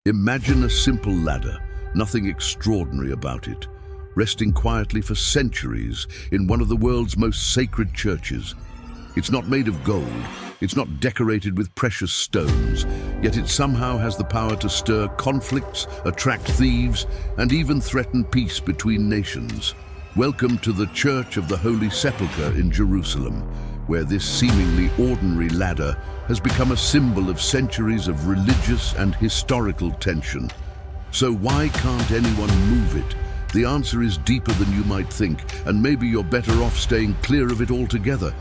Imagine a simple ladder, nothing extraordinary about it, resting quietly for centuries in one of the world's most sacred churches. It's not made of gold, it's not decorated with precious stones, yet it somehow has the power to stir conflicts, attract thieves, and even threaten peace between nations. Welcome to the Church of the Holy Sepulchre in Jerusalem, where this seemingly ordinary ladder has become a symbol of centuries of religious and historical tension. So why can't anyone move it? The answer is deeper than you might think, and maybe you're better off staying clear of it altogether.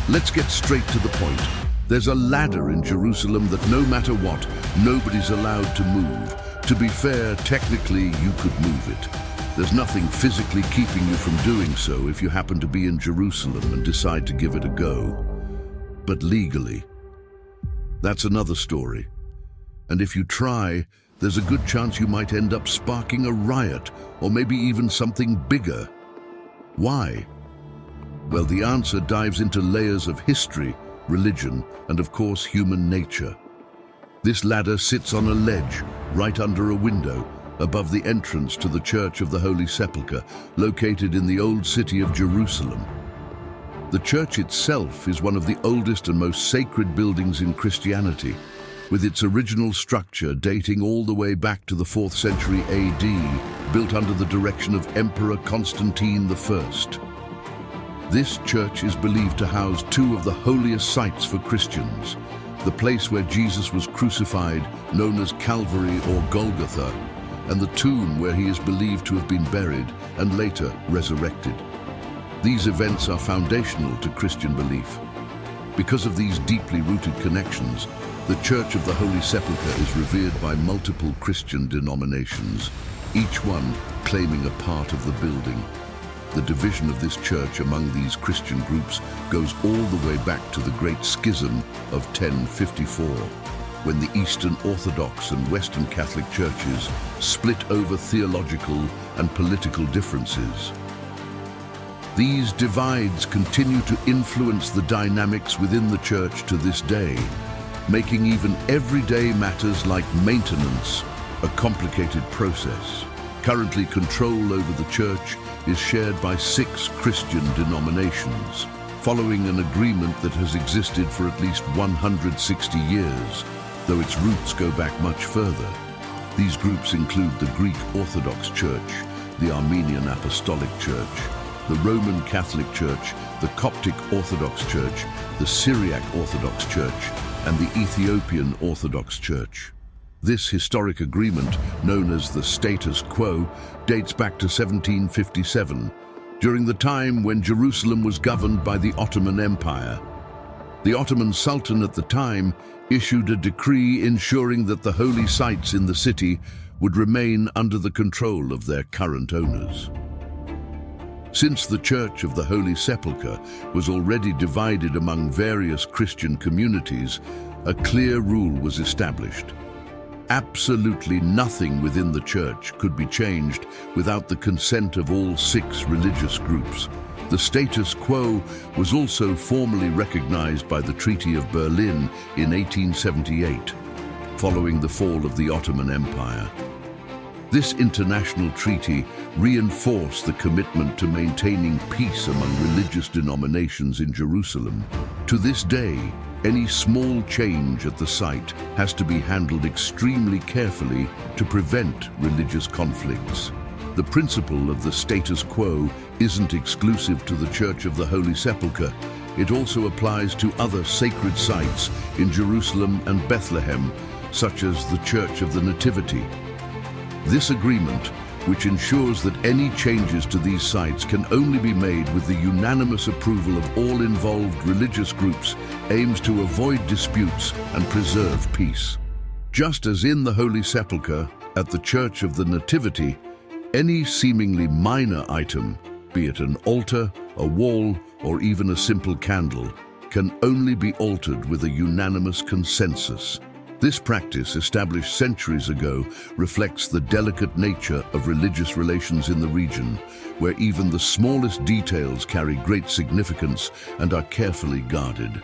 Let's get straight to the point. There's a ladder in Jerusalem that no matter what, nobody's allowed to move. To be fair, technically, you could move it. There's nothing physically keeping you from doing so if you happen to be in Jerusalem and decide to give it a go. But legally, that's another story. And if you try, there's a good chance you might end up sparking a riot, or maybe even something bigger. Why? Well, the answer dives into layers of history, religion, and of course human nature. This ladder sits on a ledge, right under a window, above the entrance to the Church of the Holy Sepulchre, located in the old city of Jerusalem. The church itself is one of the oldest and most sacred buildings in Christianity, with its original structure dating all the way back to the 4th century AD, built under the direction of Emperor Constantine I. This church is believed to house two of the holiest sites for Christians, the place where Jesus was crucified, known as Calvary or Golgotha, and the tomb where he is believed to have been buried and later resurrected. These events are foundational to Christian belief. Because of these deeply rooted connections, the Church of the Holy Sepulchre is revered by multiple Christian denominations, each one claiming a part of the building. The division of this church among these Christian groups goes all the way back to the Great Schism of 1054, when the Eastern Orthodox and Western Catholic churches split over theological and political differences. These divides continue to influence the dynamics within the church to this day, making even everyday matters like maintenance a complicated process. Currently, control over the church is shared by 6 Christian denominations, following an agreement that has existed for at least 160 years, though its roots go back much further. These groups include the Greek Orthodox Church, the Armenian Apostolic Church, the Roman Catholic Church, the Coptic Orthodox Church, the Syriac Orthodox Church, and the Ethiopian Orthodox Church. This historic agreement, known as the status quo, dates back to 1757, during the time when Jerusalem was governed by the Ottoman Empire. The Ottoman Sultan at the time issued a decree ensuring that the holy sites in the city would remain under the control of their current owners. Since the Church of the Holy Sepulchre was already divided among various Christian communities, a clear rule was established. Absolutely nothing within the church could be changed without the consent of all 6 religious groups. The status quo was also formally recognized by the Treaty of Berlin in 1878, following the fall of the Ottoman Empire. This international treaty reinforced the commitment to maintaining peace among religious denominations in Jerusalem. To this day, any small change at the site has to be handled extremely carefully to prevent religious conflicts. The principle of the status quo isn't exclusive to the Church of the Holy Sepulchre. It also applies to other sacred sites in Jerusalem and Bethlehem, such as the Church of the Nativity. This agreement, which ensures that any changes to these sites can only be made with the unanimous approval of all involved religious groups, aims to avoid disputes and preserve peace. Just as in the Holy Sepulchre, at the Church of the Nativity, any seemingly minor item, be it an altar, a wall, or even a simple candle, can only be altered with a unanimous consensus. This practice, established centuries ago, reflects the delicate nature of religious relations in the region, where even the smallest details carry great significance and are carefully guarded.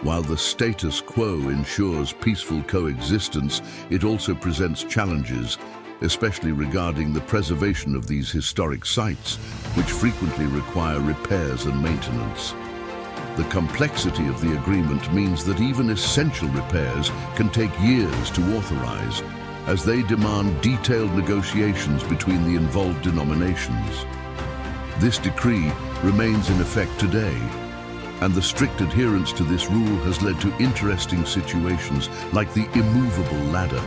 While the status quo ensures peaceful coexistence, it also presents challenges, especially regarding the preservation of these historic sites, which frequently require repairs and maintenance. The complexity of the agreement means that even essential repairs can take years to authorize, as they demand detailed negotiations between the involved denominations. This decree remains in effect today, and the strict adherence to this rule has led to interesting situations like the immovable ladder.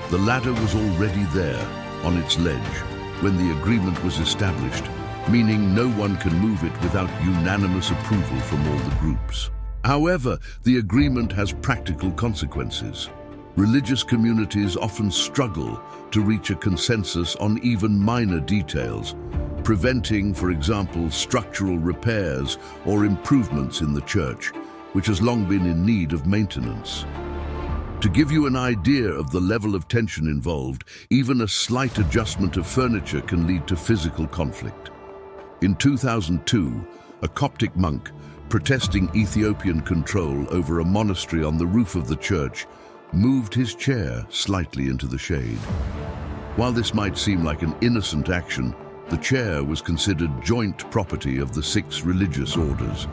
The ladder was already there, on its ledge, when the agreement was established, meaning no one can move it without unanimous approval from all the groups. However, the agreement has practical consequences. Religious communities often struggle to reach a consensus on even minor details, preventing, for example, structural repairs or improvements in the church, which has long been in need of maintenance. To give you an idea of the level of tension involved, even a slight adjustment of furniture can lead to physical conflict. In 2002, a Coptic monk, protesting Ethiopian control over a monastery on the roof of the church, moved his chair slightly into the shade. While this might seem like an innocent action, the chair was considered joint property of the 6 religious orders.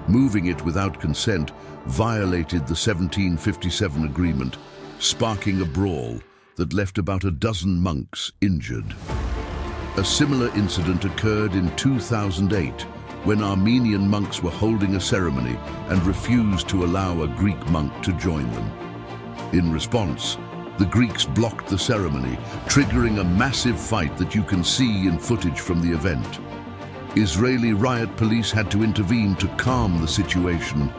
Moving it without consent violated the 1757 agreement, sparking a brawl that left about a dozen monks injured. A similar incident occurred in 2008 when Armenian monks were holding a ceremony and refused to allow a Greek monk to join them. In response, the Greeks blocked the ceremony, triggering a massive fight that you can see in footage from the event. Israeli riot police had to intervene to calm the situation,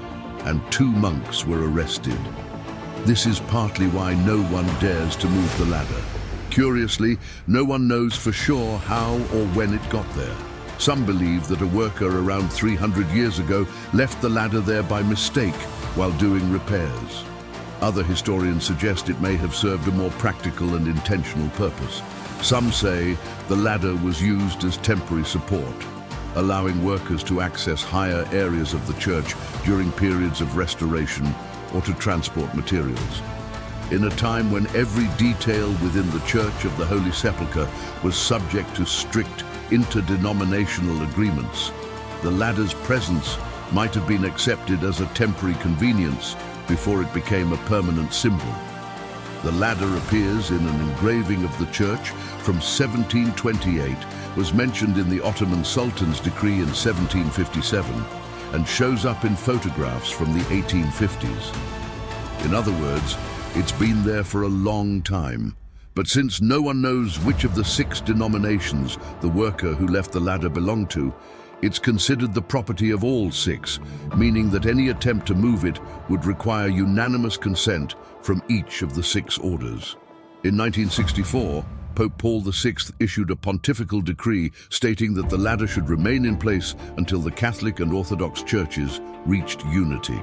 and 2 monks were arrested. This is partly why no one dares to move the ladder. Curiously, no one knows for sure how or when it got there. Some believe that a worker around 300 years ago left the ladder there by mistake while doing repairs. Other historians suggest it may have served a more practical and intentional purpose. Some say the ladder was used as temporary support, allowing workers to access higher areas of the church during periods of restoration or to transport materials. In a time when every detail within the Church of the Holy Sepulchre was subject to strict interdenominational agreements, the ladder's presence might have been accepted as a temporary convenience before it became a permanent symbol. The ladder appears in an engraving of the church from 1728, was mentioned in the Ottoman Sultan's decree in 1757, and shows up in photographs from the 1850s. In other words, it's been there for a long time. But since no one knows which of the 6 denominations the worker who left the ladder belonged to, it's considered the property of all 6, meaning that any attempt to move it would require unanimous consent from each of the 6 orders. In 1964, Pope Paul VI issued a pontifical decree stating that the ladder should remain in place until the Catholic and Orthodox churches reached unity.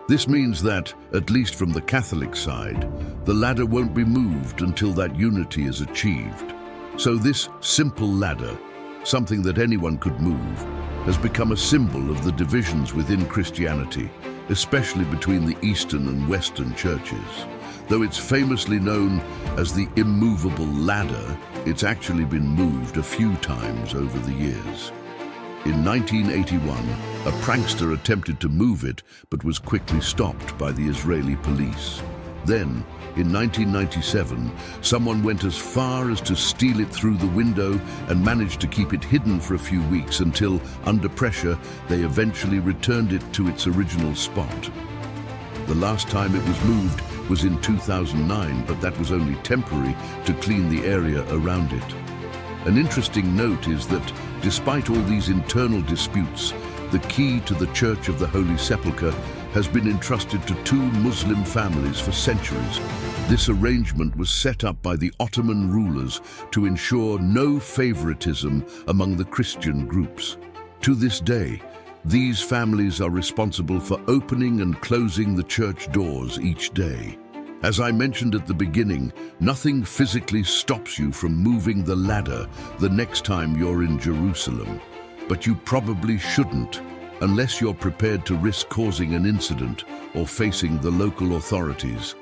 This means that, at least from the Catholic side, the ladder won't be moved until that unity is achieved. So this simple ladder, something that anyone could move, has become a symbol of the divisions within Christianity, especially between the Eastern and Western churches. Though it's famously known as the Immovable Ladder, it's actually been moved a few times over the years. In 1981, a prankster attempted to move it, but was quickly stopped by the Israeli police. Then, in 1997, someone went as far as to steal it through the window and managed to keep it hidden for a few weeks until, under pressure, they eventually returned it to its original spot. The last time it was moved was in 2009, but that was only temporary to clean the area around it. An interesting note is that, despite all these internal disputes, the key to the Church of the Holy Sepulchre has been entrusted to 2 Muslim families for centuries. This arrangement was set up by the Ottoman rulers to ensure no favoritism among the Christian groups. To this day, these families are responsible for opening and closing the church doors each day. As I mentioned at the beginning, nothing physically stops you from moving the ladder the next time you're in Jerusalem. But you probably shouldn't, unless you're prepared to risk causing an incident or facing the local authorities.